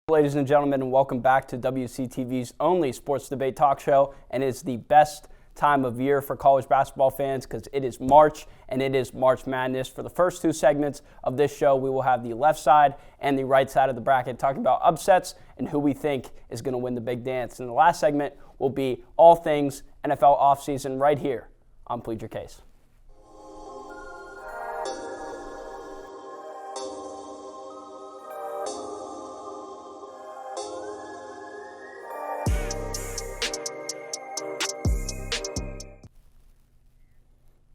Ladies and gentlemen, and welcome back to WCTV's only sports debate talk show. And it's the best time of year for college basketball fans because it is March and it is March Madness. For the first two segments of this show, we will have the left side and the right side of the bracket talking about upsets and who we think is going to win the big dance. And the last segment will be all things NFL offseason right here on Plead Your Case.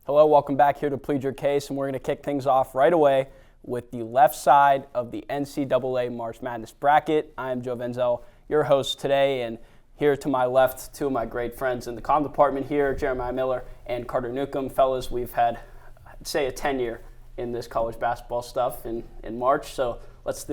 Hello, welcome back here to Plead Your Case, and we're going to kick things off right away with the left side of the NCAA March Madness bracket. I am Joe Veneziale, your host today, and here to my left, two of my great friends in the comm department here, Jeremiah Miller and Carter Newcome. Fellas, we've had, I'd say, a tenure in this college basketball stuff in March, so let's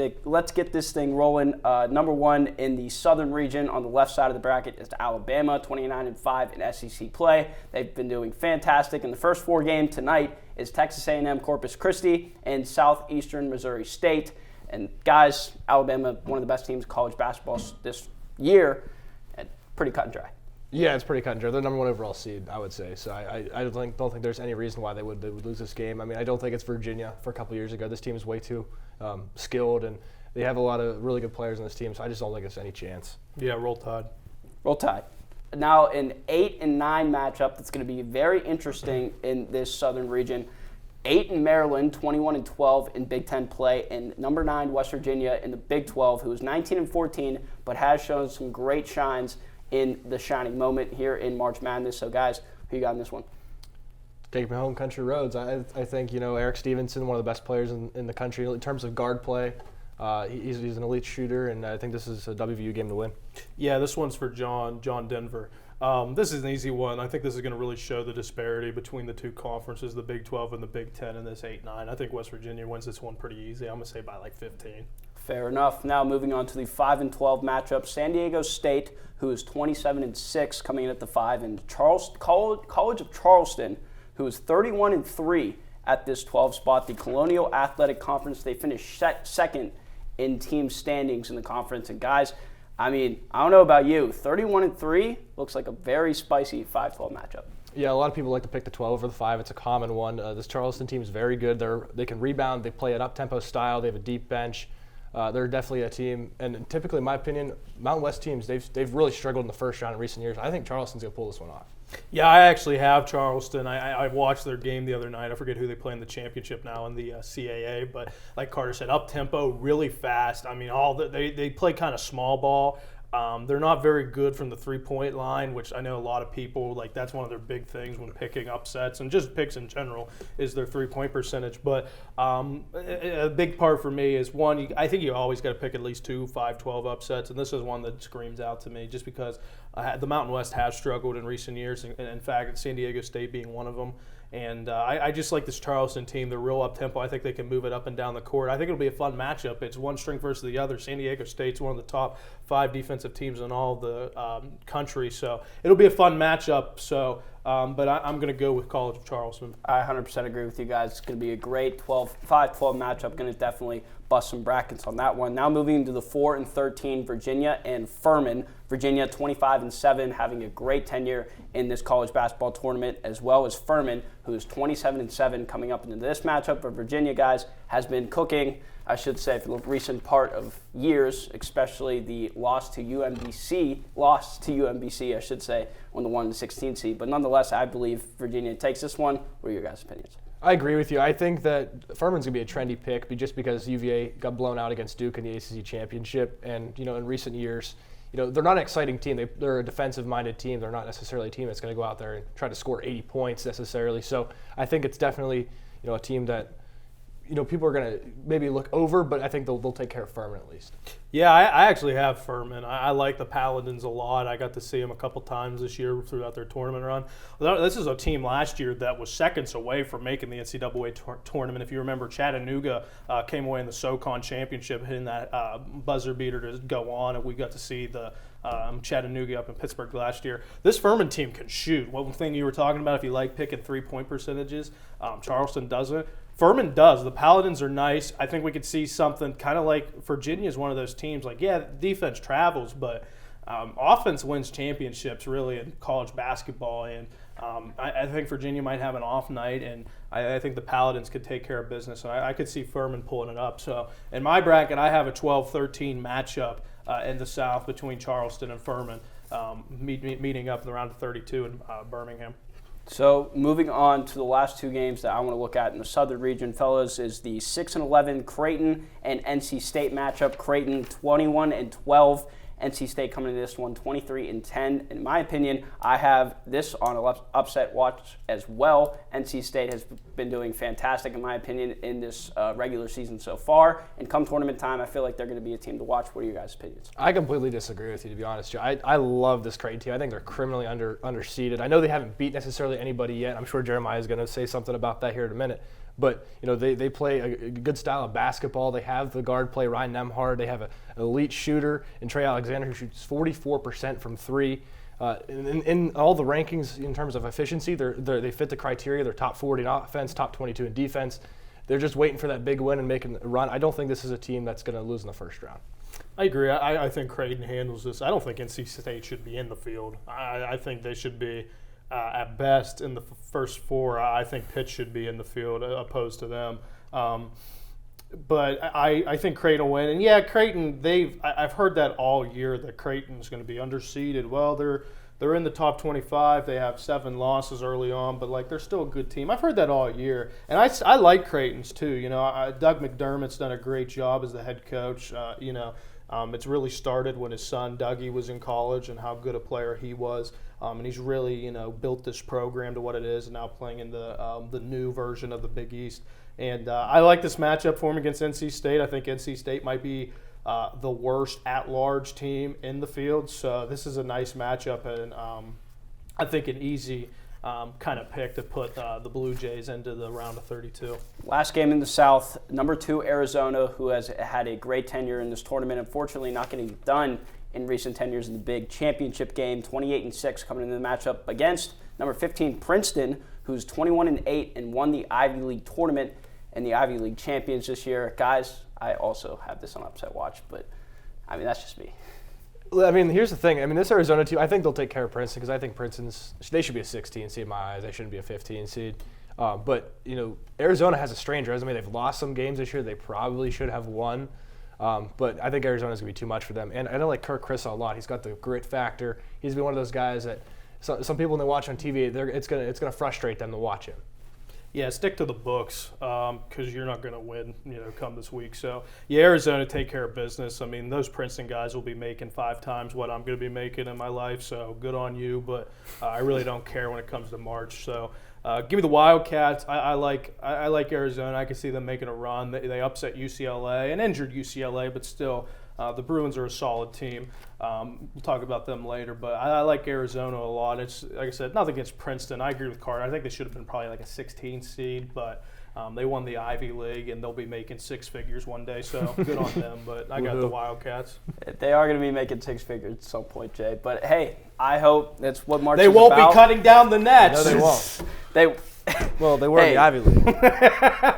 get this thing rolling. Number one in the southern region on the left side of the bracket is Alabama, 29-5 in SEC play. They've been doing fantastic. In the first four games tonight is Texas A&M, Corpus Christi, and Southeastern Missouri State. And guys, Alabama, one of the best teams in college basketball this year, and pretty cut and dry. Yeah, it's pretty cut and dry. They're number one overall seed, I would say. So I don't think there's any reason why they would lose this game. I mean, I don't think it's Virginia for a couple years ago. This team is way too skilled, and they have a lot of really good players on this team, so I just don't think it's any chance. Yeah, roll tide. Roll tide. Now, an 8 and 9 matchup that's going to be very interesting in this southern region. 8 in Maryland, 21-12 in Big Ten play, and number 9 West Virginia in the Big 12, who is 19-14, but has shown some great shines in the shining moment here in March Madness. So, guys, who you got in this one? Take me home, country roads. I think, Eric Stevenson, one of the best players in the country in terms of guard play. He's an elite shooter, and I think this is a WVU game to win. Yeah, this one's for John Denver. This is an easy one. I think this is going to really show the disparity between the two conferences, the Big 12 and the Big 10 in this 8-9. I think West Virginia wins this one pretty easy. I'm going to say by like 15. Fair enough. Now moving on to the 5-12 matchup, San Diego State, who is 27-6 coming in at the 5, and College of Charleston, who is 31-3 at this 12 spot. The Colonial Athletic Conference, they finished second in team standings in the conference. And guys, I mean, I don't know about you, 31-3 looks like a very spicy 5-12 matchup. Yeah, a lot of people like to pick the 12 over the 5. It's a common one. This Charleston team is very good. They can rebound. They play an up-tempo style. They have a deep bench. They're definitely a team, and typically, in my opinion, Mountain West teams, they've really struggled in the first round in recent years. I think Charleston's going to pull this one off. Yeah, I actually have Charleston. I watched their game the other night. I forget who they play in the championship now in the CAA, but like Carter said, up-tempo, really fast. I mean, they play kind of small ball. They're not very good from the three-point line, which I know a lot of people, like that's one of their big things when picking upsets and just picks in general is their three-point percentage. But a big part for me is, one, I think you always got to pick at least 2 5-12 upsets, and this is one that screams out to me just because the Mountain West has struggled in recent years, and in fact, San Diego State being one of them. And I just like this Charleston team. They're real up-tempo. I think they can move it up and down the court. I think it'll be a fun matchup. It's one strength versus the other. San Diego State's one of the top 5 defensive teams in all of the country. So it'll be a fun matchup. So, but I'm going to go with College of Charleston. I 100% agree with you guys. It's going to be a great 5-12 matchup. Going to definitely bust some brackets on that one. Now moving into the 4-13 Virginia and Furman. Virginia 25-7, having a great tenure in this college basketball tournament, as well as Furman, who is 27-7 coming up into this matchup. But Virginia, guys, has been cooking, I should say, for the recent part of years, especially the loss to UMBC, I should say, on the 1-16 seed. But nonetheless, I believe Virginia takes this one. What are your guys' opinions? I agree with you. I think that Furman's going to be a trendy pick just because UVA got blown out against Duke in the ACC championship. And, in recent years, they're not an exciting team. They're a defensive-minded team. They're not necessarily a team that's going to go out there and try to score 80 points necessarily. So I think it's definitely, a team that, people are going to maybe look over, but I think they'll take care of Furman at least. Yeah, I actually have Furman. I like the Paladins a lot. I got to see them a couple times this year throughout their tournament run. This is a team last year that was seconds away from making the NCAA tournament. If you remember, Chattanooga came away in the SoCon championship, hitting that buzzer beater to go on, and we got to see the Chattanooga up in Pittsburgh last year. This Furman team can shoot. One thing you were talking about, if you like picking 3-point percentages, Charleston doesn't. Furman does. The Paladins are nice. I think we could see something kind of like Virginia is one of those teams. Like, yeah, defense travels, but offense wins championships really in college basketball. And I think Virginia might have an off night, and I think the Paladins could take care of business. And I could see Furman pulling it up. So in my bracket, I have a 12-13 matchup in the South between Charleston and Furman, meeting up in the round of 32 in Birmingham. So moving on to the last two games that I want to look at in the Southern region, fellas, is the 6-11 Creighton and NC State matchup. Creighton 21-12. NC State coming into this one 23-10. In my opinion, I have this on an upset watch as well. NC State has been doing fantastic, in my opinion, in this regular season so far. And come tournament time, I feel like they're going to be a team to watch. What are your guys' opinions? I completely disagree with you, to be honest, Joe. I love this Creighton team. I think they're criminally underseeded. I know they haven't beat necessarily anybody yet. I'm sure Jeremiah is going to say something about that here in a minute. But they play a good style of basketball. They have the guard play, Ryan Nemhard. They have an elite shooter in Trey Alexander who shoots 44% from three. In all the rankings in terms of efficiency, they fit the criteria. They're top 40 in offense, top 22 in defense. They're just waiting for that big win and making a run. I don't think this is a team that's going to lose in the first round. I agree. I think Creighton handles this. I don't think NC State should be in the field. I think they should be at best in the first four. I think Pitt should be in the field opposed to them. But I think Creighton will win. And yeah, Creighton, I've heard that all year that Creighton's going to be underseeded. Well, they're in the top 25. They have 7 losses early on, but like they're still a good team. I've heard that all year, and I like Creighton's too. You know, Doug McDermott's done a great job as the head coach. It's really started when his son Dougie was in college and how good a player he was. And he's really, built this program to what it is, and now playing in the new version of the Big East. And I like this matchup for him against NC State. I think NC State might be the worst at-large team in the field. So this is a nice matchup, and I think an easy kind of pick to put the Blue Jays into the round of 32. Last game in the South, number 2 Arizona, who has had a great tenure in this tournament, unfortunately not getting it done in recent tenures in the big championship game, 28-6 coming into the matchup against number 15 Princeton, who's 21-8 and won the Ivy League tournament and the Ivy League champions this year. Guys, I also have this on upset watch, but I mean, that's just me. I mean, here's the thing. I mean, this Arizona team, I think they'll take care of Princeton because I think they should be a 16 seed in my eyes. They shouldn't be a 15 seed. But Arizona has a strange resume. They've lost some games this year. They probably should have won. But I think Arizona's going to be too much for them. And I don't like Kirk Chris a lot. He's got the grit factor. He's been one of those guys that some people when they watch on TV, it's going to frustrate them to watch him. Yeah, stick to the books because you're not going to win, come this week. So, yeah, Arizona, take care of business. I mean, those Princeton guys will be making 5 times what I'm going to be making in my life, so good on you. But I really don't care when it comes to March. So, give me the Wildcats. I like Arizona. I can see them making a run. They upset UCLA, an injured UCLA, but still, the Bruins are a solid team. We'll talk about them later, but I like Arizona a lot. It's like I said, nothing against Princeton. I agree with Carter. I think they should have been probably like a 16 seed, but they won the Ivy League, and they'll be making 6 figures one day, so good on them. But I got the Wildcats. They are going to be making 6 figures at some point, Jay. But, hey, I hope that's what March is about. They won't be cutting down the nets. No, they won't. Well, they were in the Ivy League.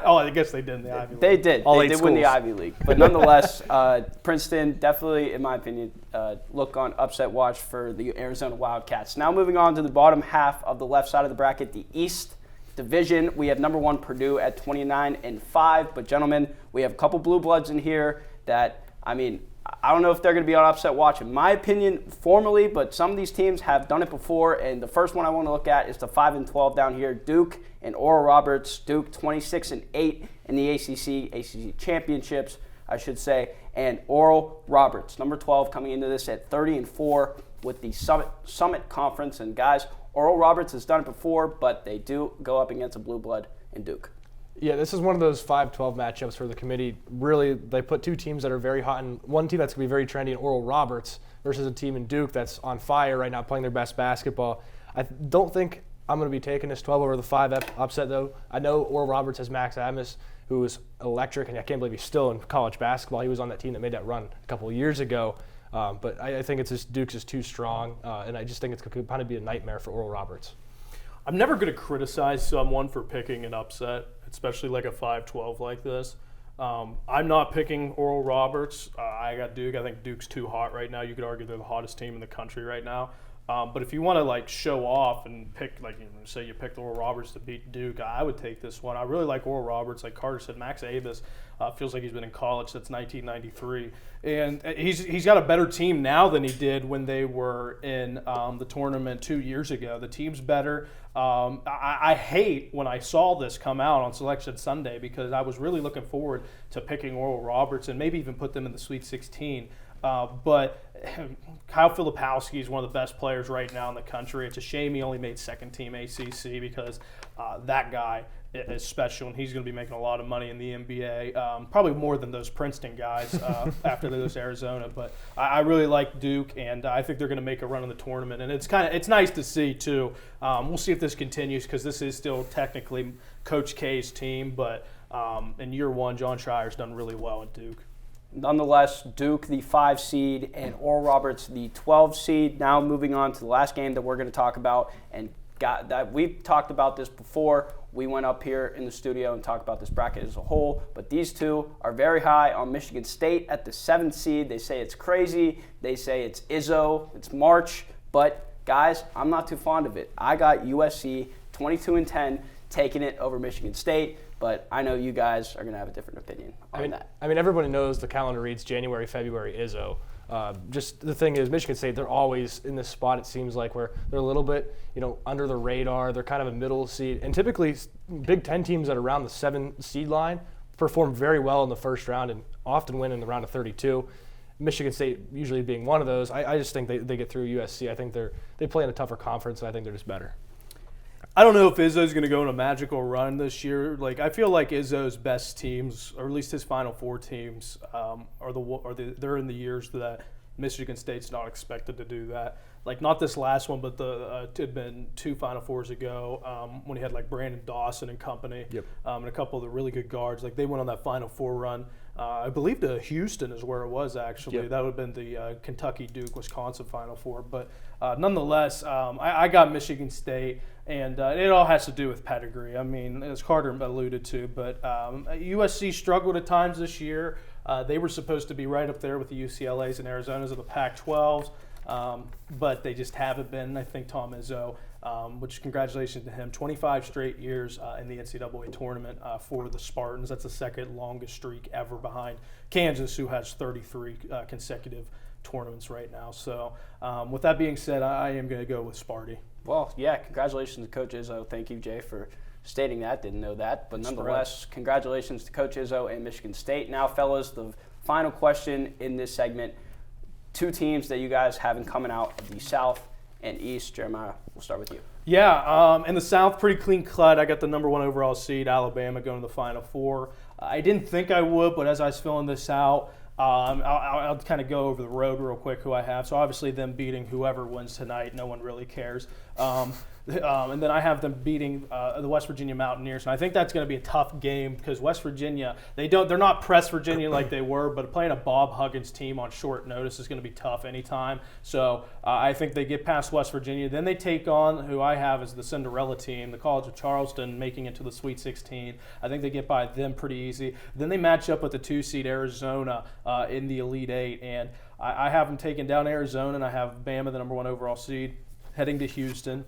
Oh, I guess they did in the Ivy League. They did. They did win the Ivy League. But nonetheless, Princeton definitely, in my opinion, look on upset watch for the Arizona Wildcats. Now moving on to the bottom half of the left side of the bracket, the East Division. We have number 1 Purdue at 29-5. But, gentlemen, we have a couple blue bloods in here that, I mean, I don't know if they're going to be on upset watch, in my opinion, formally, but some of these teams have done it before. And the first one I want to look at is the 5-12 down here, Duke and Oral Roberts. Duke 26-8 in the ACC championships, I should say. And Oral Roberts, number 12, coming into this at 30-4 with the Summit Conference. And guys, Oral Roberts has done it before, but they do go up against a blue blood in Duke. Yeah, this is one of those 5-12 matchups for the committee. Really, they put 2 teams that are very hot, and one team that's going to be very trendy in Oral Roberts versus a team in Duke that's on fire right now, playing their best basketball. I don't think I'm going to be taking this 12 over the 5 upset, though. I know Oral Roberts has Max Adams, who is electric, and I can't believe he's still in college basketball. He was on that team that made that run a couple of years ago. But I think Duke's is too strong, and I just think it's going to kind of be a nightmare for Oral Roberts. I'm never going to criticize someone for picking an upset especially like a 5-12 like this. I'm not picking Oral Roberts. I got Duke. I think Duke's too hot right now. You could argue they're the hottest team in the country right now. But if you want to like show off and pick, like, say you picked Oral Roberts to beat Duke, I would take this one. I really like Oral Roberts. Like Carter said, Max Abus feels like he's been in college since 1993, and he's got a better team now than he did when they were in the tournament 2 years ago. The team's better. I hate when I saw this come out on Selection Sunday because I was really looking forward to picking Oral Roberts and maybe even put them in the Sweet 16. But Kyle Filipowski is one of the best players right now in the country. It's a shame he only made second team ACC because that guy is special, and he's going to be making a lot of money in the NBA, probably more than those Princeton guys after they lose to Arizona. But I really like Duke, and I think they're going to make a run in the tournament. And it's nice to see too. We'll see if this continues because this is still technically Coach K's team, but in year one, John Schreier's done really well at Duke. Nonetheless, Duke, the 5 seed, and Oral Roberts, the 12 seed. Now moving on to the last game that we're going to talk about. And we've talked about this before. We went up here in the studio and talked about this bracket as a whole. But these two are very high on Michigan State at the 7th seed. They say it's crazy. They say it's Izzo. It's March. But, guys, I'm not too fond of it. I got USC 22-10 taking it over Michigan State. But I know you guys are going to have a different opinion on that. I mean, everybody knows the calendar reads January, February, Izzo. Just the thing is, Michigan State, they're always in this spot, it seems like, where they're a little bit, under the radar. They're kind of a middle seed. And typically, Big Ten teams that are around the 7 seed line perform very well in the first round and often win in the round of 32. Michigan State usually being one of those. I just think they get through USC. I think they play in a tougher conference, and I think they're just better. I don't know if Izzo's going to go on a magical run this year. Like, I feel like Izzo's best teams, or at least his Final Four teams, they're in the years that Michigan State's not expected to do that. Like, not this last one, but it had been 2 Final Fours ago when he had like Brandon Dawson and company, and a couple of the really good guards. Like, they went on that Final Four run. I believe to Houston is where it was actually. That would have been the Kentucky, Duke, Wisconsin Final Four. But nonetheless, I got Michigan State. And it all has to do with pedigree. I mean, as Carter alluded to, but USC struggled at times this year. They were supposed to be right up there with the UCLAs and Arizonas of the Pac-12s, but they just haven't been. I think Tom Izzo, which congratulations to him, 25 straight years in the NCAA tournament for the Spartans. That's the second longest streak ever behind Kansas, who has 33 consecutive tournaments right now. So with that being said, I am going to go with Sparty. Well, yeah, congratulations to Coach Izzo. Thank you, Jay, for stating that. Didn't know that. But nonetheless, congratulations to Coach Izzo and Michigan State. Now, fellas, the final question in this segment. 2 teams that you guys have coming out of the South and East. Jeremiah, we'll start with you. Yeah, in the South, pretty clean cut. I got the number 1 overall seed, Alabama, going to the Final Four. I didn't think I would, but as I was filling this out, I'll kind of go over the road real quick who I have. So obviously them beating whoever wins tonight, no one really cares. And then I have them beating the West Virginia Mountaineers, and I think that's going to be a tough game because West Virginia, they're not pressed Virginia like they were, but playing a Bob Huggins team on short notice is going to be tough anytime. So I think they get past West Virginia. Then they take on who I have as the Cinderella team, the College of Charleston, making it to the Sweet 16. I think they get by them pretty easy. Then they match up with the 2 seed Arizona in the Elite 8, and I have them taking down Arizona, and I have Bama, the number 1 overall seed, heading to Houston.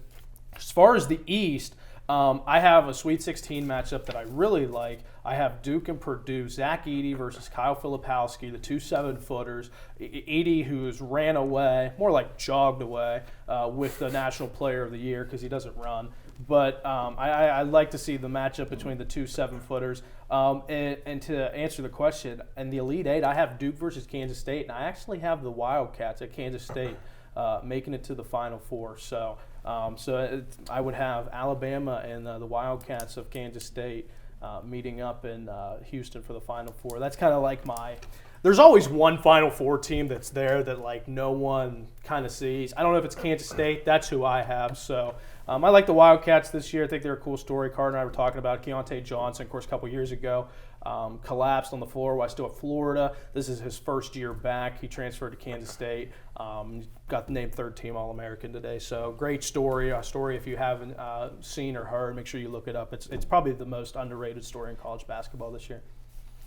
As far as the East, I have a Sweet 16 matchup that I really like. I have Duke and Purdue, Zach Edey versus Kyle Filipowski, the 2 7-footers. Edey, who's ran away, more like jogged away, with the National Player of the Year because he doesn't run. But I like to see the matchup between the 2 7-footers. And to answer the question, in the Elite 8, I have Duke versus Kansas State, and I actually have the Wildcats at Kansas State making it to the Final Four. So I would have Alabama and the Wildcats of Kansas State meeting up in Houston for the Final Four. That's kind of like there's always one Final Four team that's there that like no one kind of sees. I don't know if it's Kansas State. That's who I have. So I like the Wildcats this year. I think they're a cool story. Carter and I were talking about Keontae Johnson, of course, a couple years ago. collapsed on the floor while still at Florida. This is his first year back. He transferred to Kansas State. Got named third team All-American today. So great story. A story if you haven't seen or heard, make sure you look it up. It's probably the most underrated story in college basketball this year.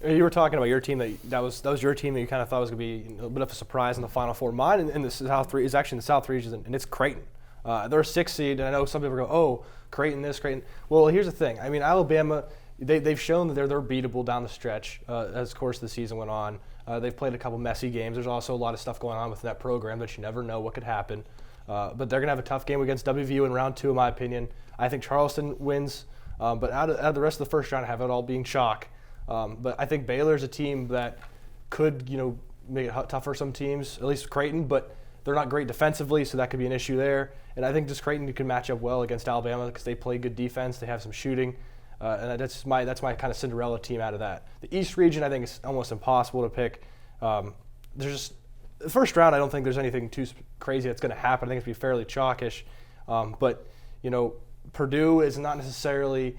You were talking about your team that was your team that you kind of thought was going to be a bit of a surprise in the Final Four. Mine in the South is actually in the South region, and it's Creighton. They're a 6th seed, and I know some people go, "Oh, Creighton this, Creighton." Well, here's the thing. I mean, Alabama, they've shown that they're beatable down the stretch as the course of the season went on. They've played a couple messy games. There's also a lot of stuff going on with that program that you never know what could happen. But they're going to have a tough game against WVU in round 2, in my opinion. I think Charleston wins, but out of the rest of the first round, I have it all being chalk. But I think Baylor's a team that could, make it tough for some teams, at least Creighton, but they're not great defensively, so that could be an issue there. And I think just Creighton can match up well against Alabama because they play good defense. They have some shooting, and that's my kind of Cinderella team out of that. The East region, I think, is almost impossible to pick. There's just the first round. I don't think there's anything too crazy that's going to happen. I think it's going to be fairly chalkish. But Purdue is not necessarily,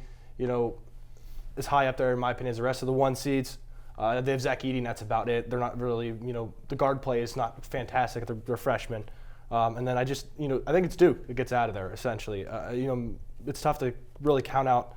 as high up there in my opinion as the rest of the 1 seeds. They have Zach Edey, that's about it. They're not really, the guard play is not fantastic. They're freshmen. And then I think it's Duke that gets out of there, essentially. It's tough to really count out,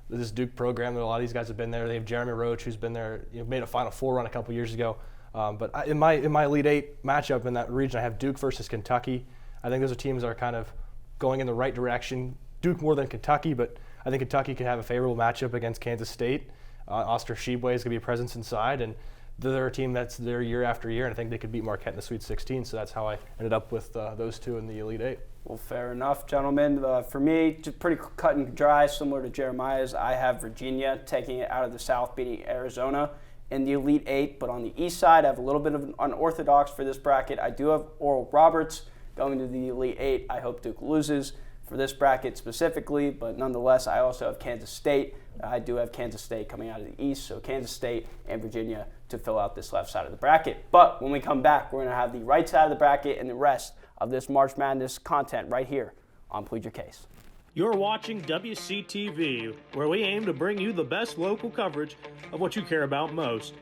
this Duke program. A lot of these guys have been there. They have Jeremy Roach, who's been there, made a Final Four run a couple years ago. But in my Elite Eight matchup in that region, I have Duke versus Kentucky. I think those are teams that are kind of going in the right direction. Duke more than Kentucky, but I think Kentucky could have a favorable matchup against Kansas State. Oscar Tshiebwe is going to be a presence inside, and they're a team that's there year after year, and I think they could beat Marquette in the Sweet 16, so that's how I ended up with those two in the Elite Eight. Well, fair enough, gentlemen. For me, just pretty cut and dry, similar to Jeremiah's. I have Virginia taking it out of the South, beating Arizona in the Elite Eight, but on the East side, I have a little bit of an unorthodox for this bracket. I do have Oral Roberts going to the Elite Eight. I hope Duke loses for this bracket specifically, but nonetheless, I also have Kansas State. I do have Kansas State coming out of the East, so Kansas State and Virginia to fill out this left side of the bracket. But when we come back, we're going to have the right side of the bracket and the rest of this March Madness content right here on Plead Your Case. You're watching WCTV, where we aim to bring you the best local coverage of what you care about most.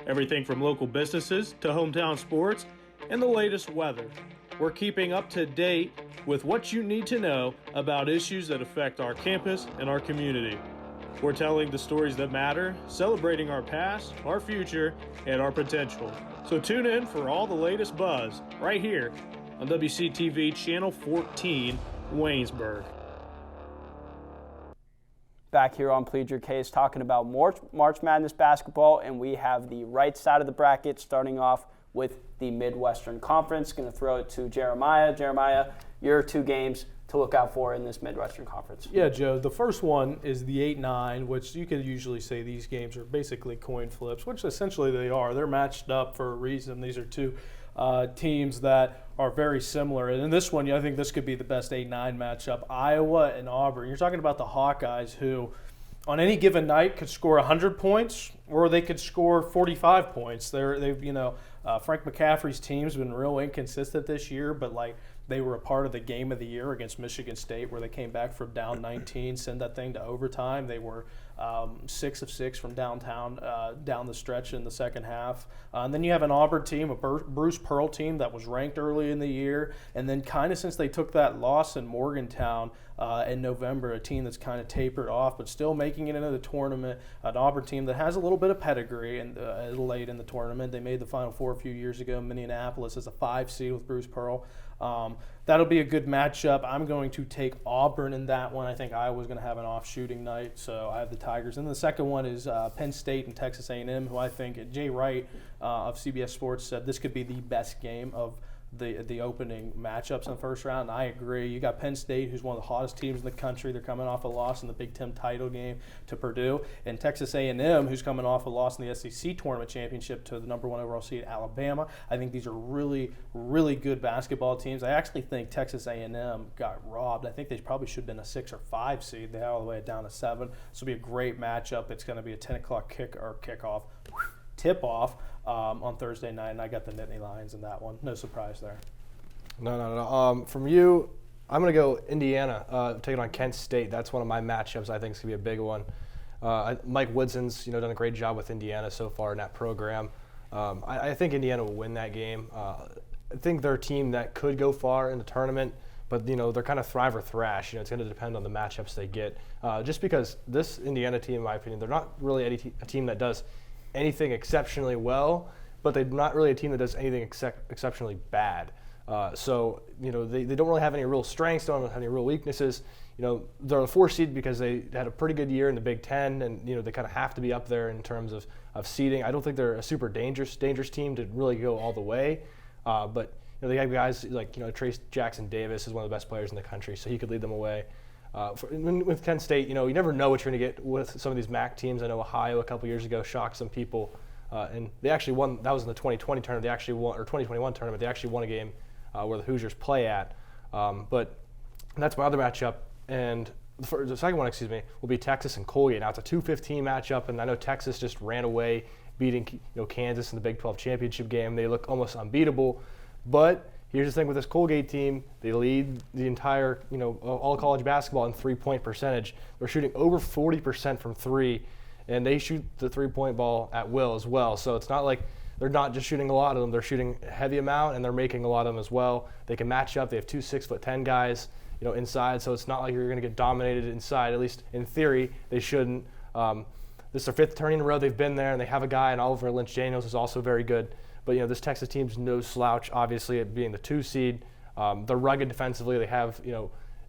Everything from local businesses to hometown sports and the latest weather. We're keeping up to date with what you need to know about issues that affect our campus and our community. We're telling the stories that matter, celebrating our past, our future, and our potential. So tune in for all the latest buzz right here on WCTV Channel 14, Waynesburg. Back here on Plead Your Case talking about March Madness basketball, and we have the right side of the bracket starting off with the Midwestern Conference. Going to throw it to Jeremiah. Jeremiah, your 2 games to look out for in this Midwestern Conference. Yeah, Joe, the first one is the 8-9, which you could usually say these games are basically coin flips, which essentially they are. They're matched up for a reason. These are 2 teams that are very similar. And in this one, I think this could be the best 8-9 matchup. Iowa and Auburn. You're talking about the Hawkeyes who on any given night could score 100 points or they could score 45 points. Frank McCaffrey's team's been real inconsistent this year, but they were a part of the game of the year against Michigan State where they came back from down 19, send that thing to overtime. They were 6 of 6 from downtown down the stretch in the second half. And then you have an Auburn team, a Bruce Pearl team that was ranked early in the year. And then kind of since they took that loss in Morgantown in November, a team that's kind of tapered off but still making it into the tournament. An Auburn team that has a little bit of pedigree and late in the tournament. They made the Final Four a few years ago. Minneapolis as a 5 seed with Bruce Pearl. That'll be a good matchup. I'm going to take Auburn in that one. I think Iowa's going to have an off shooting night, so I have the Tigers. And the second one is Penn State and Texas A&M, who I think Jay Wright of CBS Sports said this could be the best game of the opening matchups in the first round. And I agree. You got Penn State, who's one of the hottest teams in the country. They're coming off a loss in the Big Ten title game to Purdue. And Texas A&M, who's coming off a loss in the SEC tournament championship to the number 1 overall seed, Alabama. I think these are really, really good basketball teams. I actually think Texas A&M got robbed. I think they probably should have been a 6 or 5 seed. They had all the way down to 7. This will be a great matchup. It's going to be a 10 o'clock kickoff. Tip-off on Thursday night, and I got the Nittany Lions in that one. No surprise there. No. From you, I'm going to go Indiana, taking on Kent State. That's one of my matchups I think is going to be a big one. Mike Woodson's done a great job with Indiana so far in that program. I think Indiana will win that game. I think they're a team that could go far in the tournament, but they're kind of thrive or thrash. It's going to depend on the matchups they get. Just because this Indiana team, in my opinion, they're not really a team that does anything exceptionally well, but they're not really a team that does anything exceptionally bad. So they don't really have any real strengths, don't have any real weaknesses. They're a 4 seed because they had a pretty good year in the Big Ten, and they kind of have to be up there in terms of seeding. I don't think they're a super dangerous team to really go all the way, but they have guys like Trace Jackson Davis is one of the best players in the country, so he could lead them away. With Kent State, you never know what you're going to get with some of these MAC teams. I know Ohio a couple years ago shocked some people, and they actually won. That was in the 2020 tournament. They actually won, or 2021 tournament. They actually won a game where the Hoosiers play at. But that's my other matchup. And the second one, will be Texas and Colgate. Now it's a 2-15 matchup, and I know Texas just ran away, beating Kansas in the Big 12 championship game. They look almost unbeatable. But here's the thing with this Colgate team: they lead the entire all college basketball in 3-point percentage. They're shooting over 40% from 3, and they shoot the 3-point ball at will as well. So it's not like they're not just shooting a lot of them; they're shooting a heavy amount, and they're making a lot of them as well. They can match up. They have 2 6'10" guys inside, so it's not like you're going to get dominated inside. At least in theory, they shouldn't. This is their 5th tourney in a row they've been there, and they have a guy, and Oliver Lynch-Daniels is also very good. But this Texas team's no slouch, obviously, at being the 2 seed. They're rugged defensively. They have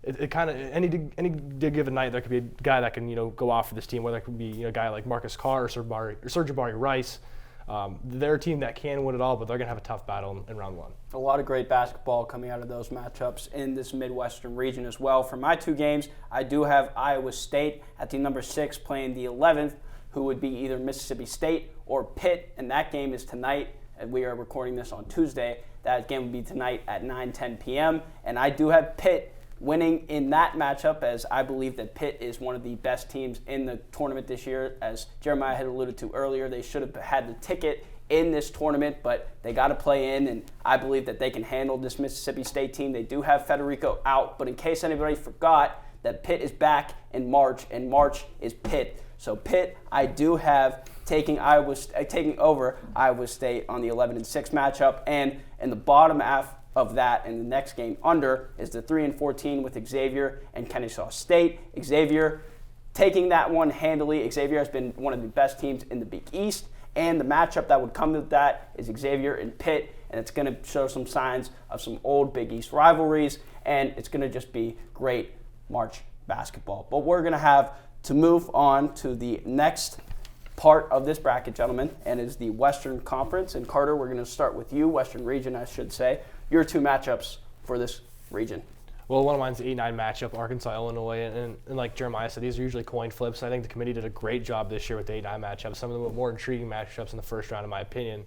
it kind of any given night there could be a guy that can go off for this team, whether it could be a guy like Marcus Carr or Sir'Jabari Rice. They're a team that can win it all, but they're going to have a tough battle in round 1. A lot of great basketball coming out of those matchups in this Midwestern region as well. For my 2 games, I do have Iowa State at the number 6 playing the 11th, who would be either Mississippi State or Pitt, and that game is tonight, and we are recording this on Tuesday. That game would be tonight at 9:10 p.m., and I do have Pitt winning in that matchup, as I believe that Pitt is one of the best teams in the tournament this year. As Jeremiah had alluded to earlier, they should have had the ticket in this tournament, but they got to play in, and I believe that they can handle this Mississippi State team. They do have Federico out, but in case anybody forgot, that Pitt is back in March, and March is Pitt. So Pitt, I do have taking over Iowa State on the 11-6 matchup, and in the bottom half of that in the next game under is the 3-14 with Xavier and Kennesaw State. Xavier taking that one handily. Xavier has been one of the best teams in the Big East, and the matchup that would come with that is Xavier and Pitt, and it's going to show some signs of some old Big East rivalries, and it's going to just be great March basketball. But we're going to have to move on to the next part of this bracket, gentlemen, and is the Western Conference. And Carter, we're going to start with you, Western Region, I should say. Your 2 matchups for this region. Well, one of mine's the 8-9 matchup, Arkansas, Illinois, and like Jeremiah said, these are usually coin flips. I think the committee did a great job this year with the 8-9 matchup. Some of the more intriguing matchups in the first round, in my opinion,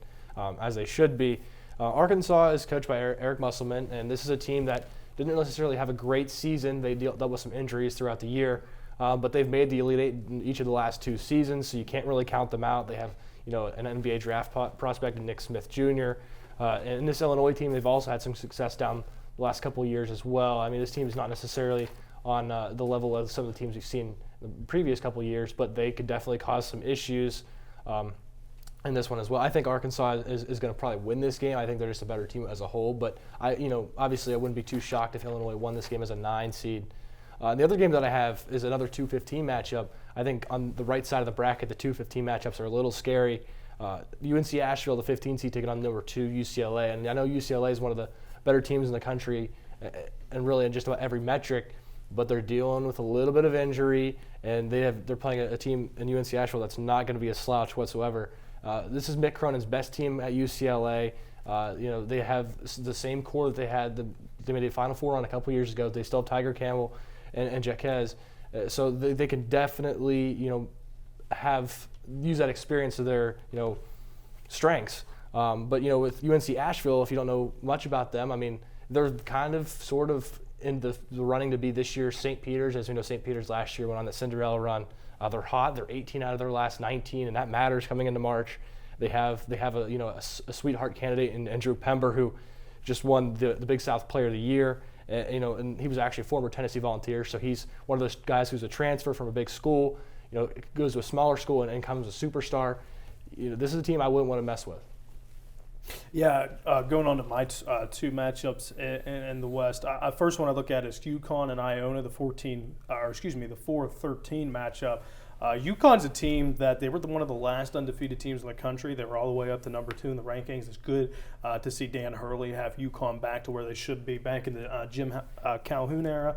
as they should be. Arkansas is coached by Eric Musselman, and this is a team that didn't necessarily have a great season. They dealt with some injuries throughout the year, but they've made the Elite 8 in each of the last 2 seasons, so you can't really count them out. They have an NBA draft prospect in Nick Smith Jr., and this Illinois team, they've also had some success down the last couple of years as well. I mean, this team is not necessarily on the level of some of the teams we've seen in the previous couple of years, but they could definitely cause some issues in this one as well. I think Arkansas is going to probably win this game. I think they're just a better team as a whole, but obviously I wouldn't be too shocked if Illinois won this game as a 9 seed. The other game that I have is another 2-15 matchup. I think on the right side of the bracket, the 2-15 matchups are a little scary. UNC Asheville, the 15 seed, taking on number 2 UCLA, and I know UCLA is one of the better teams in the country, and really in just about every metric, but they're dealing with a little bit of injury, and they're playing a team in UNC Asheville that's not going to be a slouch whatsoever. This is Mick Cronin's best team at UCLA. They have the same core that they had. They made a Final Four on a couple years ago. They still have Tiger Campbell and Jaquez, so they can definitely use that experience to their strengths. But with UNC Asheville, if you don't know much about them, I mean, they're kind of sort of in the running to be this year's St. Peter's. As we know, St. Peter's last year went on the Cinderella run. They're hot. They're 18 out of their last 19, and that matters coming into March. They have a sweetheart candidate in Andrew Pember, who just won the Big South Player of the Year. And he was actually a former Tennessee Volunteer, so he's one of those guys who's a transfer from a big school. goes to a smaller school and becomes a superstar. This is a team I wouldn't want to mess with. Yeah, going on to my two matchups in the West. First one I look at is UConn and Iona, the 4-13 matchup. UConn's a team that they were one of the last undefeated teams in the country. They were all the way up to number 2 in the rankings. It's good to see Dan Hurley have UConn back to where they should be, back in the Jim Calhoun era.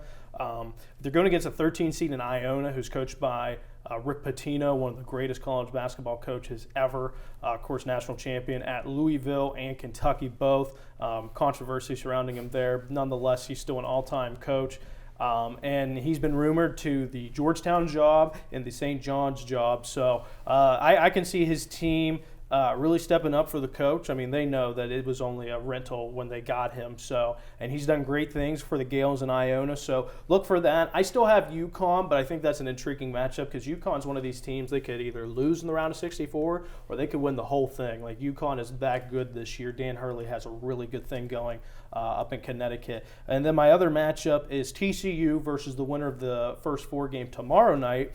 They're going against a 13 seed in Iona, who's coached by Rick Pitino, one of the greatest college basketball coaches ever, of course, national champion at Louisville and Kentucky both. Controversy surrounding him there. Nonetheless, he's still an all-time coach. And he's been rumored to the Georgetown job and the St. John's job. So I can see his team really stepping up for the coach. I mean, they know that it was only a rental when they got him. So, and he's done great things for the Gales and Iona. So look for that. I still have UConn, but I think that's an intriguing matchup because UConn's one of these teams they could either lose in the round of 64 or they could win the whole thing. Like UConn is that good this year. Dan Hurley has a really good thing going up in Connecticut. And then my other matchup is TCU versus the winner of the first 4 game tomorrow night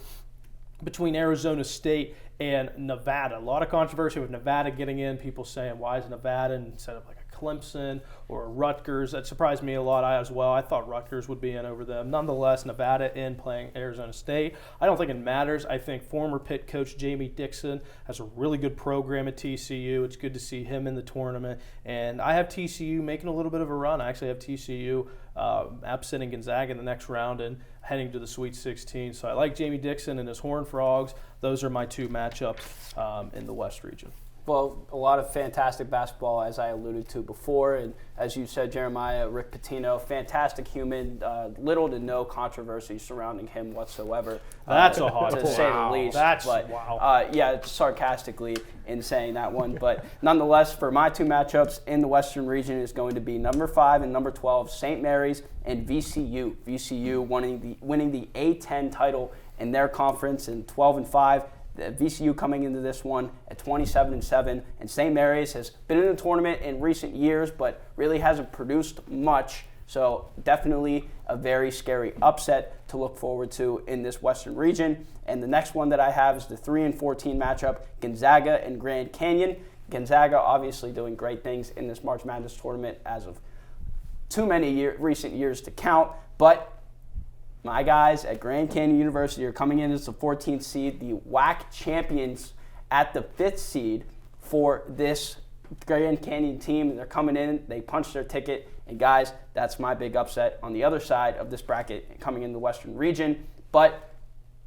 between Arizona State and Nevada. A lot of controversy with Nevada getting in. People saying, why is Nevada instead of like a Clemson or a Rutgers? That surprised me a lot as well. I thought Rutgers would be in over them. Nonetheless, Nevada in playing Arizona State. I don't think it matters. I think former Pitt coach Jamie Dixon has a really good program at TCU. It's good to see him in the tournament. And I have TCU making a little bit of a run. I actually have TCU upsetting Gonzaga in the next round and heading to the Sweet 16. So I like Jamie Dixon and his Horned Frogs. Those are my 2 matchups in the West region. Well, a lot of fantastic basketball, as I alluded to before. And as you said, Jeremiah, Rick Pitino, fantastic human, little to no controversy surrounding him whatsoever. That's a hot to point. say the least. Wow. Yeah, sarcastically in saying that one. But nonetheless, for my 2 matchups in the Western region is going to be number 5 and number 12, St. Mary's and VCU. VCU winning the A10 title in their conference in 12-5. The VCU coming into this one at 27-7, and St. Mary's has been in the tournament in recent years, but really hasn't produced much. So definitely a very scary upset to look forward to in this Western region. And the next one that I have is the 3-14 matchup, Gonzaga and Grand Canyon. Gonzaga obviously doing great things in this March Madness tournament as of too many recent years to count, but my guys at Grand Canyon University are coming in as the 14th seed, the WAC champions at the 5th seed for this Grand Canyon team. And they're coming in, they punched their ticket, and guys, that's my big upset on the other side of this bracket coming in the Western region. But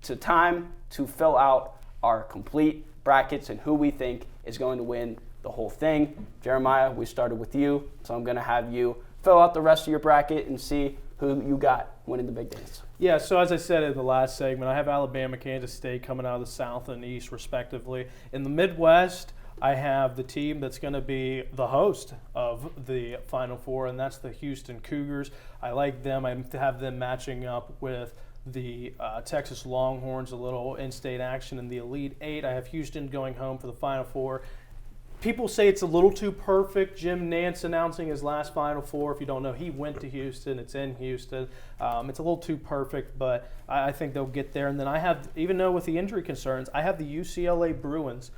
it's time to fill out our complete brackets and who we think is going to win the whole thing. Jeremiah, we started with you, so I'm going to have you fill out the rest of your bracket and see who you got winning the big dance. Yeah, so as I said in the last segment, I have Alabama, Kansas State coming out of the South and East, respectively. In the Midwest, I have the team that's going to be the host of the Final Four, and that's the Houston Cougars. I like them. I have them matching up with the Texas Longhorns, a little in-state action in the Elite Eight. I have Houston going home for the Final Four. People say it's a little too perfect. Jim Nantz announcing his last Final Four. If you don't know, he went to Houston. It's in Houston. It's a little too perfect, but I think they'll get there. And then I have, even though with the injury concerns, I have the UCLA Bruins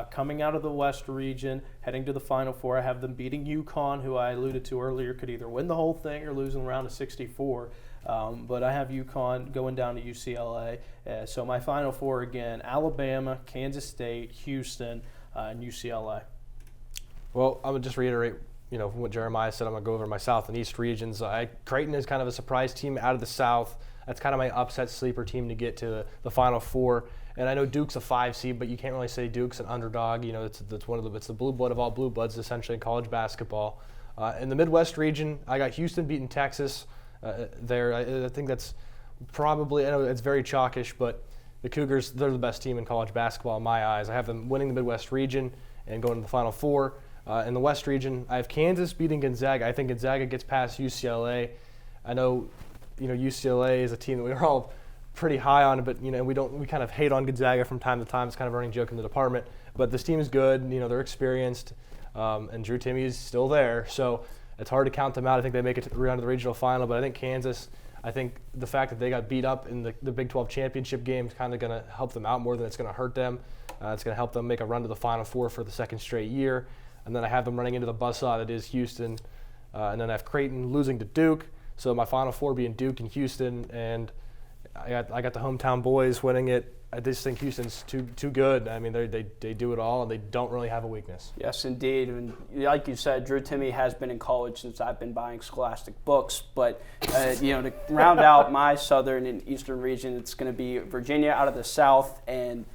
coming out of the West region, heading to the Final Four. I have them beating UConn, who I alluded to earlier, could either win the whole thing or lose in the round of 64. But I have UConn going down to UCLA. So my Final Four, again, Alabama, Kansas State, Houston, and UCLA. Well, I'm going to just reiterate, what Jeremiah said. I'm going to go over my South and East regions. Creighton is kind of a surprise team out of the South. That's kind of my upset sleeper team to get to the Final Four. And I know Duke's a 5 seed, but you can't really say Duke's an underdog. It's the blue blood of all blue bloods, essentially, in college basketball. In the Midwest region, I got Houston beating Texas there. I think that's probably, I know it's very chalkish, but the Cougars, they're the best team in college basketball in my eyes. I have them winning the Midwest region and going to the Final Four. In the West region, I have Kansas beating Gonzaga. I think Gonzaga gets past UCLA. I know, UCLA is a team that we're all pretty high on, but we kind of hate on Gonzaga from time to time. It's kind of a running joke in the department. But this team is good. They're experienced, and Drew Timme is still there. So it's hard to count them out. I think they make it around to the regional final. But I think Kansas, I think the fact that they got beat up in the Big 12 championship game is kind of going to help them out more than it's going to hurt them. It's going to help them make a run to the Final Four for the second straight year. And then I have them running into the buzzsaw that is Houston. And then I have Creighton losing to Duke. So my Final Four being Duke and Houston. And I got the hometown boys winning it. I just think Houston's too good. I mean, they do it all, and they don't really have a weakness. Yes, indeed. And like you said, Drew Timme has been in college since I've been buying Scholastic books. But, to round out my southern and eastern region, it's going to be Virginia out of the south, and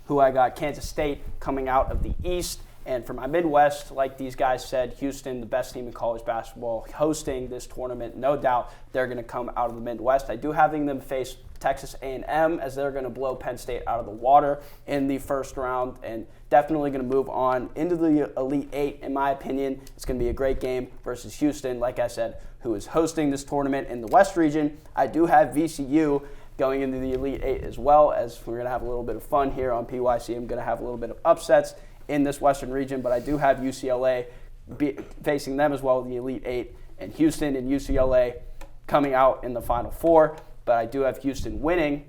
who I got, Kansas State, coming out of the east. And for my Midwest, like these guys said, Houston, the best team in college basketball, hosting this tournament. No doubt they're going to come out of the Midwest. I do having them face Texas A&M, as they're going to blow Penn State out of the water in the first round, and definitely going to move on into the Elite Eight. In my opinion, it's going to be a great game versus Houston, like I said, who is hosting this tournament in the West region. I do have VCU going into the Elite Eight, as well, as we're going to have a little bit of fun here on PYC. I'm going to have a little bit of upsets in this Western region, but I do have UCLA facing them as well in the Elite Eight, and Houston and UCLA coming out in the Final Four. But I do have Houston winning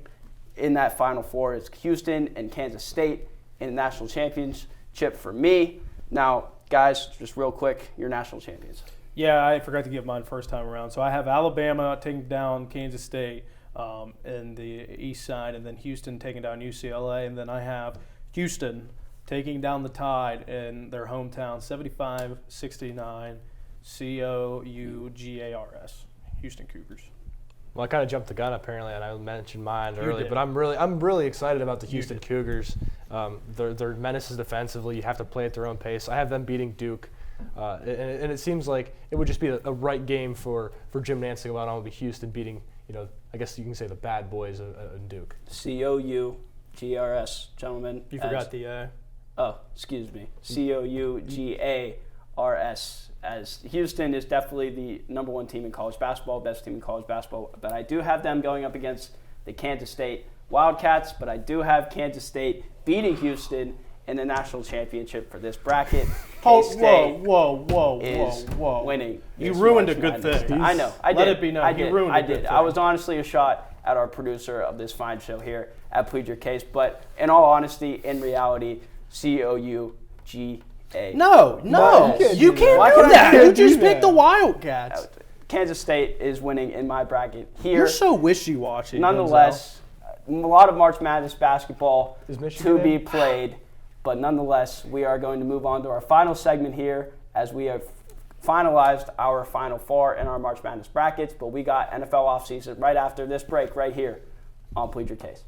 in that Final Four. It's Houston and Kansas State in the national championship for me. Now, guys, just real quick, your national champions. Yeah, I forgot to give mine first time around. So I have Alabama taking down Kansas State in the east side, and then Houston taking down UCLA. And then I have Houston taking down the Tide in their hometown, 75-69, COUGARS, Houston Cougars. Well, I kind of jumped the gun apparently, and I mentioned mine early, but I'm really excited about the Houston Cougars. Their menaces defensively. You have to play at their own pace. I have them beating Duke, and it seems like it would just be a right game for Jim Nantz to go out on with Houston beating, I guess you can say the bad boys in Duke. COUGARS, gentlemen. You forgot the A. Oh, excuse me. COUGARS, as Houston is definitely the number one team in college basketball, best team in college basketball. But I do have them going up against the Kansas State Wildcats, but I do have Kansas State beating Houston in the national championship for this bracket. Whoa, is winning. You ruined a good thing. I know. I did. Let it be known. I did. You ruined a good thing. I was honestly a shot at our producer of this fine show here at Plead Your Case. But in all honesty, in reality, COUGA. No, you can't do that. You just picked the Wildcats. Kansas State is winning in my bracket here. You're so wishy-washy. Nonetheless, a lot of March Madness basketball to be in? played, but nonetheless, we are going to move on to our final segment here as we have finalized our Final Four in our March Madness brackets, but we got NFL offseason right after this break right here on Plead Your Case.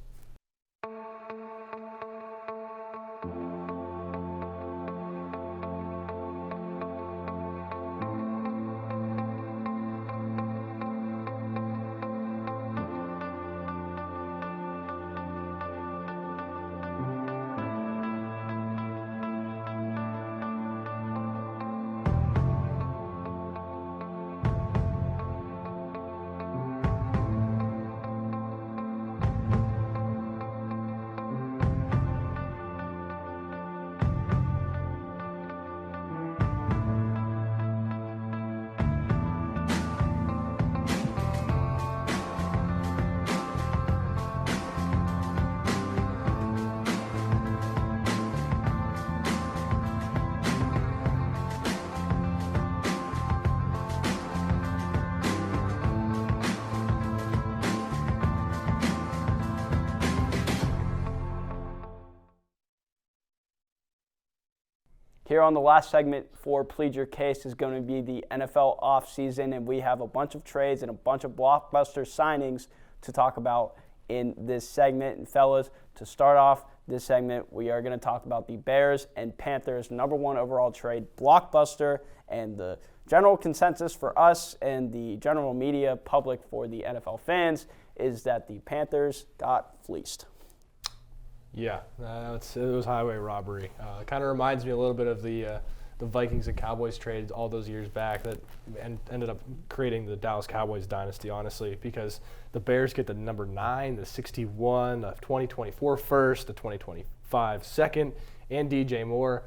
Here on the last segment for Plead Your Case is going to be the NFL offseason, and we have a bunch of trades and a bunch of blockbuster signings to talk about in this segment. And fellas, to start off this segment, we are going to talk about the Bears and Panthers #1 overall trade blockbuster, and the general consensus for us and the general media public for the NFL fans is that the Panthers got fleeced. Yeah, it was highway robbery. It kind of reminds me a little bit of the Vikings and Cowboys trades all those years back that ended up creating the Dallas Cowboys dynasty, honestly, because the Bears get the number 9, the 61, the 2024 first, the 2025 second, and DJ Moore.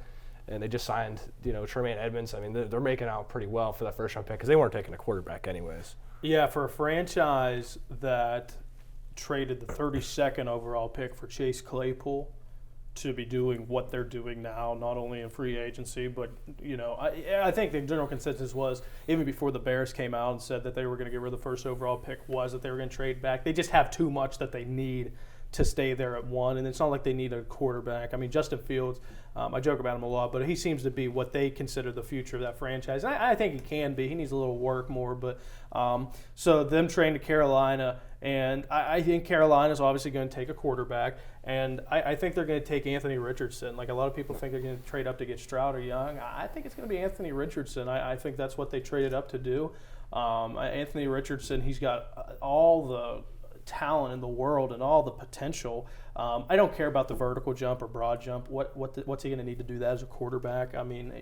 and they just signed, Tremaine Edmonds. I mean, they're making out pretty well for that first-round pick because they weren't taking a quarterback anyways. Yeah, for a franchise that traded the 32nd overall pick for Chase Claypool to be doing what they're doing now, not only in free agency, but, I think the general consensus was, even before the Bears came out and said that they were going to get rid of the first overall pick, was that they were going to trade back. They just have too much that they need to stay there at 1, and it's not like they need a quarterback. I mean, Justin Fields, I joke about him a lot, but he seems to be what they consider the future of that franchise. And I think he can be. He needs a little work more, but so them trading to Carolina, and I think Carolina's obviously going to take a quarterback, and I think they're going to take Anthony Richardson. Like a lot of people think they're going to trade up to get Stroud or Young. I think it's going to be Anthony Richardson. I think that's what they traded up to do. Anthony Richardson, he's got all the talent in the world and all the potential. I don't care about the vertical jump or broad jump. What's he going to need to do that as a quarterback? I mean,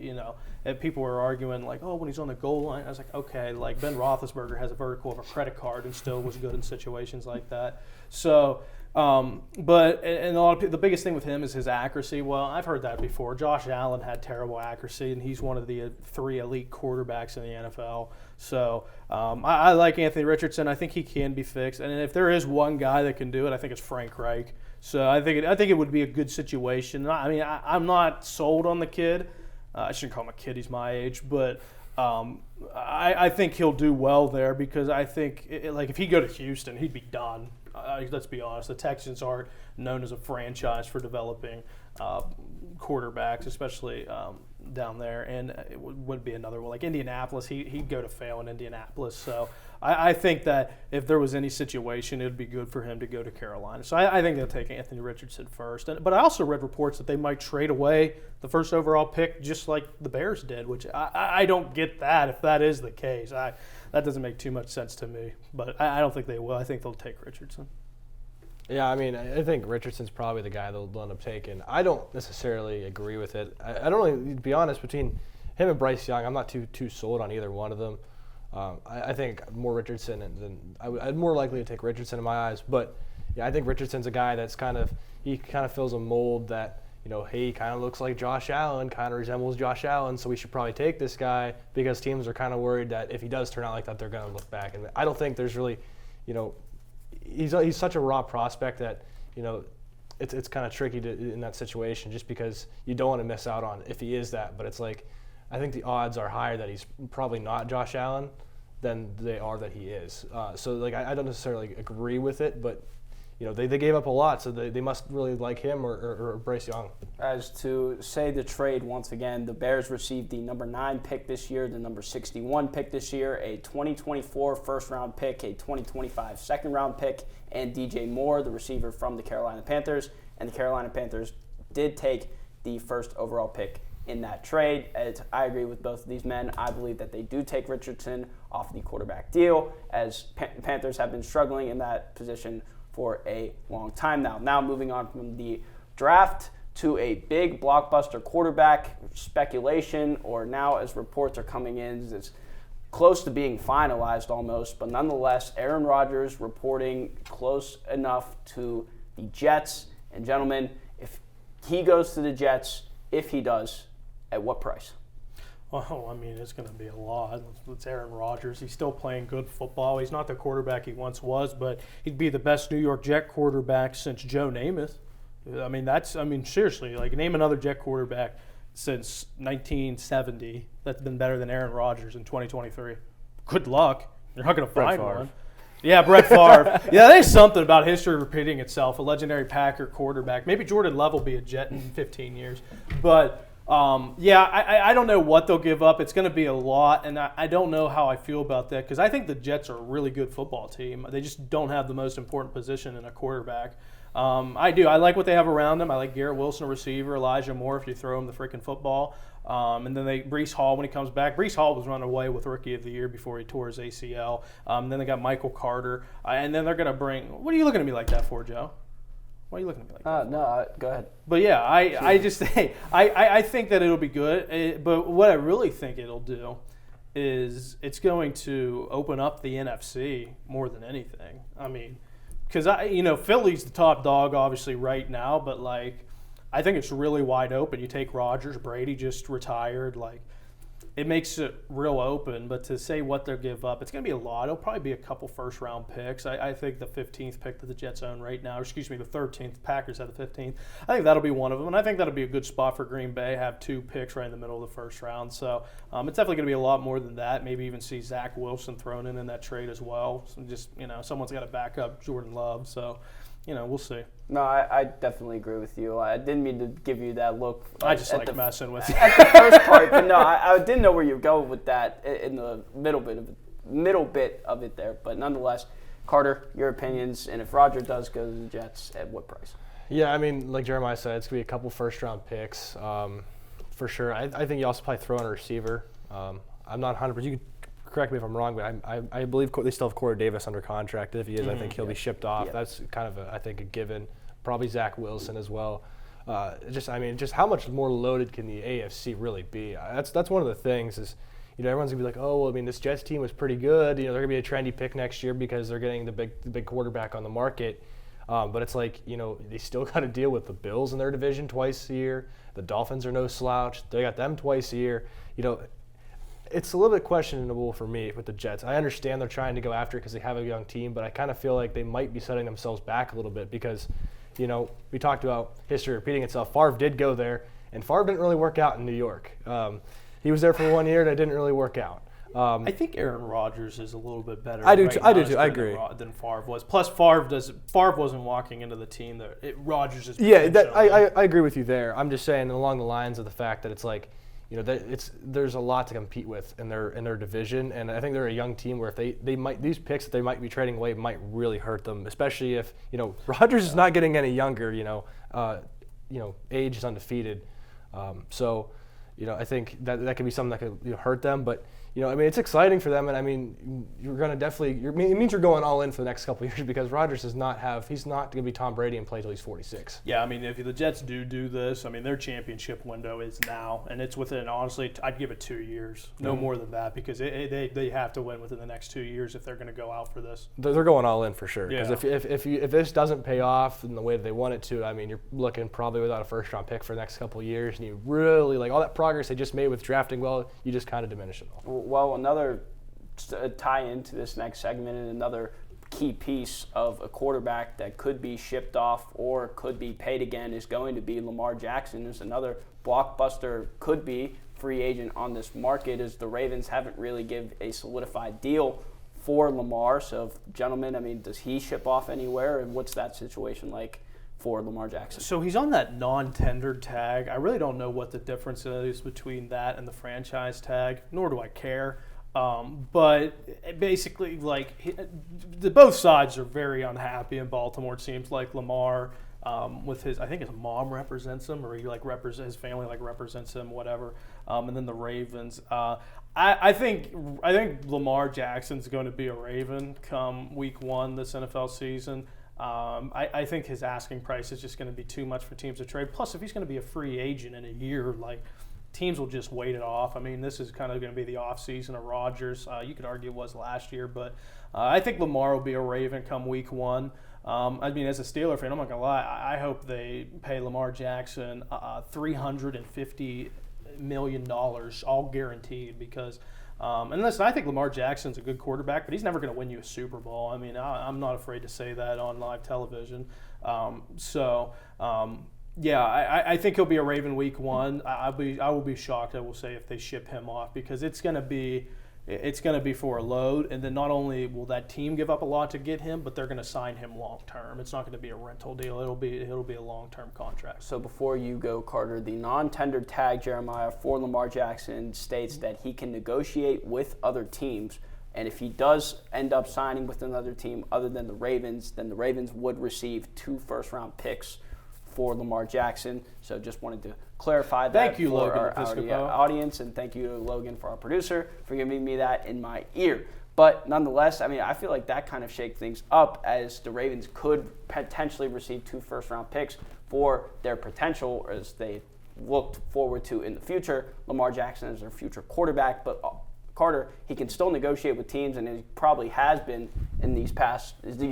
and people were arguing like, oh, when he's on the goal line, I was like, okay, like Ben Roethlisberger has a vertical of a credit card and still was good in situations like that. So, but a lot of people, the biggest thing with him is his accuracy. Well, I've heard that before. Josh Allen had terrible accuracy, and he's one of the 3 elite quarterbacks in the NFL. So I like Anthony Richardson. I think he can be fixed. And if there is one guy that can do it, I think it's Frank Reich. So I think it would be a good situation. I mean, I'm not sold on the kid. I shouldn't call him a kid. He's my age, but I think he'll do well there because I think like if he go to Houston, he'd be done. Let's be honest. The Texans aren't known as a franchise for developing quarterbacks, especially down there. And it would be another one. Like Indianapolis, he'd go to fail in Indianapolis. So I think that if there was any situation, it would be good for him to go to Carolina. So I think they'll take Anthony Richardson first. But I also read reports that they might trade away the first overall pick just like the Bears did, which I don't get that if that is the case. That doesn't make too much sense to me. But I don't think they will. I think they'll take Richardson. Yeah, I mean, I think Richardson's probably the guy they'll end up taking. I don't necessarily agree with it. I don't really, to be honest, between him and Bryce Young, I'm not too sold on either one of them. I think more Richardson, I'd more likely to take Richardson in my eyes. But yeah, I think Richardson's a guy that's he fills a mold that, hey, he kind of looks like Josh Allen, kind of resembles Josh Allen, so we should probably take this guy because teams are kind of worried that if he does turn out like that, they're going to look back. And I don't think there's really, he's such a raw prospect that, it's kind of tricky in that situation just because you don't want to miss out on if he is that. But it's like, I think the odds are higher that he's probably not Josh Allen than they are that he is. So like I don't necessarily agree with it, but they gave up a lot, so they must really like him or Bryce Young. As to say the trade once again, the Bears received the number 9 pick this year, the number 61 pick this year, a 2024 first-round pick, a 2025 second-round pick, and DJ Moore, the receiver from the Carolina Panthers. And the Carolina Panthers did take the first overall pick in that trade. As I agree with both of these men. I believe that they do take Richardson off the quarterback deal, as Panthers have been struggling in that position for a long time now. Now moving on from the draft to a big blockbuster quarterback speculation, or now as reports are coming in, it's close to being finalized almost, but nonetheless, Aaron Rodgers reporting close enough to the Jets. And gentlemen, if he goes to the Jets, if he does, at what price? Well, I mean, it's going to be a lot. It's Aaron Rodgers. He's still playing good football. He's not the quarterback he once was, but he'd be the best New York Jet quarterback since Joe Namath. I mean, seriously, like name another Jet quarterback since 1970 that's been better than Aaron Rodgers in 2023. Good luck. You're not going to find one. Yeah, Brett Favre. Yeah, there's something about history repeating itself. A legendary Packer quarterback. Maybe Jordan Love will be a Jet in 15 years. But I don't know what they'll give up. It's going to be a lot, and I don't know how I feel about that because I think the Jets are a really good football team. They just don't have the most important position in a quarterback. I do. I like what they have around them. I like Garrett Wilson, a receiver, Elijah Moore if you throw him the freaking football. And then Breece Hall when he comes back. Breece Hall was running away with Rookie of the Year before he tore his ACL. Then they got Michael Carter. And then they're going to bring – what are you looking at me like that for, Joe? Why are you looking at me like that? No, go ahead. But yeah, I just think I think that it'll be good. But what I really think it'll do is it's going to open up the NFC more than anything. I mean, because Philly's the top dog obviously right now, but like I think it's really wide open. You take Rodgers, Brady just retired, like it makes it real open. But to say what they'll give up, it's going to be a lot. It'll probably be a couple first-round picks. I think the 15th pick that the Jets own right now, the 13th, Packers have the 15th. I think that'll be one of them, and I think that'll be a good spot for Green Bay, have 2 picks right in the middle of the first round. So it's definitely going to be a lot more than that. Maybe even see Zach Wilson thrown in that trade as well. So just, someone's got to back up Jordan Love. So, we'll see. No, I definitely agree with you. I didn't mean to give you that look. I just like messing with you. At the first part, but no, I didn't know where you were going with that in the middle bit of it there. But nonetheless, Carter, your opinions, and if Roger does go to the Jets, at what price? Yeah, I mean, like Jeremiah said, it's going to be a couple first-round picks for sure. I think you also probably throw in a receiver. I'm not 100%. You could correct me if I'm wrong, but I believe they still have Corey Davis under contract. If he is, I think he'll be shipped off. That's kind of, I think, a given. Probably Zach Wilson as well. Just how much more loaded can the AFC really be? That's one of the things is, everyone's gonna be like, oh, well, I mean, this Jets team was pretty good. They're gonna be a trendy pick next year because they're getting the big quarterback on the market. But it's like, they still got to deal with the Bills in their division twice a year. The Dolphins are no slouch. They got them twice a year. It's a little bit questionable for me with the Jets. I understand they're trying to go after it because they have a young team, but I kind of feel like they might be setting themselves back a little bit because, we talked about history repeating itself. Favre did go there, and Favre didn't really work out in New York. He was there for 1 year, and it didn't really work out. I think Aaron Rodgers is a little bit better. I do too. I agree. Than Favre was. Plus, Favre wasn't walking into the team that Rodgers is. Yeah, I agree with you there. I'm just saying along the lines of the fact that it's like, there's a lot to compete with in their division, and I think they're a young team where if they might, these picks that they might be trading away might really hurt them, especially if Rodgers is not getting any younger. Age is undefeated, so I think that could be something that could hurt them, but. It's exciting for them, and I mean, you're going to definitely. It means you're going all in for the next couple of years because Rodgers he's not going to be Tom Brady and play till he's 46. Yeah, I mean, if the Jets do this, I mean, their championship window is now, and it's within. Honestly, I'd give it 2 years, no more than that, because they have to win within the next 2 years if they're going to go out for this. They're going all in for sure. Because yeah. if this doesn't pay off in the way that they want it to, I mean, you're looking probably without a first round pick for the next couple of years, and you really all that progress they just made with drafting well, you just kind of diminish it all. Well, another tie into this next segment and another key piece of a quarterback that could be shipped off or could be paid again is going to be Lamar Jackson. There's another blockbuster could be free agent on this market as the Ravens haven't really given a solidified deal for Lamar. So, gentlemen, I mean, does he ship off anywhere, and what's that situation like for Lamar Jackson? So he's on that non-tendered tag. I really don't know what the difference is between that and the franchise tag, nor do I care. But basically, both sides are very unhappy in Baltimore. It seems like Lamar, with his mom represents him, or his family represents him, whatever. And then the Ravens. I think Lamar Jackson's going to be a Raven come week 1 this NFL season. I think his asking price is just going to be too much for teams to trade. Plus, if he's going to be a free agent in a year, teams will just wait it off. I mean, this is kind of going to be the offseason of Rodgers. You could argue it was last year, but I think Lamar will be a Raven come week 1. I mean, as a Steeler fan, I'm not going to lie, I hope they pay Lamar Jackson $350 million, all guaranteed, because and listen, I think Lamar Jackson's a good quarterback, but he's never going to win you a Super Bowl. I mean, I'm not afraid to say that on live television. Yeah, I think he'll be a Raven week 1. I will be shocked, I will say, if they ship him off, because it's going to be for a load, and then not only will that team give up a lot to get him, but they're going to sign him long term. It's not going to be a rental deal. It'll be a long term contract. So before you go, Carter, the non-tendered tag, Jeremiah, for Lamar Jackson states that he can negotiate with other teams, and if he does end up signing with another team other than the Ravens, then the Ravens would receive 2 first-round picks for Lamar Jackson. So just wanted to clarify that. Thank you, for Logan our audience, and thank you, Logan, for our producer, for giving me that in my ear. But nonetheless, I mean, I feel like that kind of shakes things up, as the Ravens could potentially receive 2 first-round picks for their potential, as they looked forward to in the future. Lamar Jackson is their future quarterback, but Carter, he can still negotiate with teams, and he probably has been in these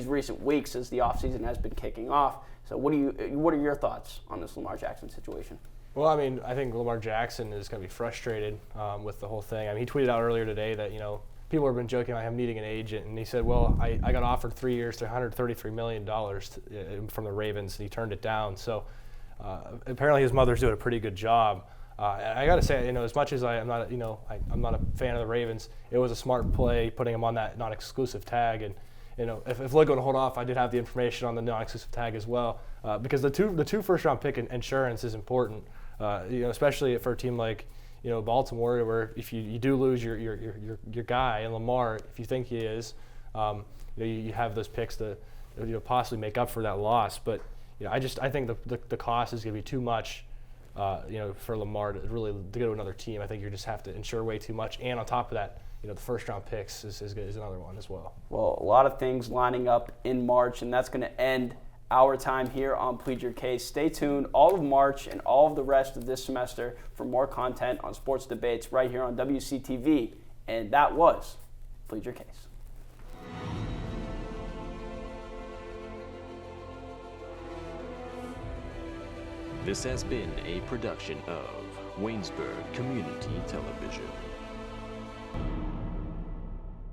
recent weeks as the offseason has been kicking off. So what are your thoughts on this Lamar Jackson situation? Well, I mean, I think Lamar Jackson is going to be frustrated with the whole thing. I mean, he tweeted out earlier today that, people have been joking about him needing an agent, and he said, well, I got offered 3 years to $133 million from the Ravens, and he turned it down. So apparently his mother's doing a pretty good job. I got to say, as much as I'm not a fan of the Ravens, it was a smart play putting him on that non-exclusive tag. And if Lloyd going to hold off, I did have the information on the non-exclusive tag as well, because the two first-round pick insurance is important, especially for a team like Baltimore, where if you do lose your guy and Lamar, if you think he is, you have those picks to possibly make up for that loss. But I think the cost is going to be too much. For Lamar to go to another team. I think you just have to insure way too much, and on top of that, the first round picks is another one as well. Well, a lot of things lining up in March, and that's going to end our time here on Plead Your Case. Stay tuned all of March and all of the rest of this semester for more content on sports debates right here on WCTV. And that was Plead Your Case. This has been a production of Waynesburg Community Television.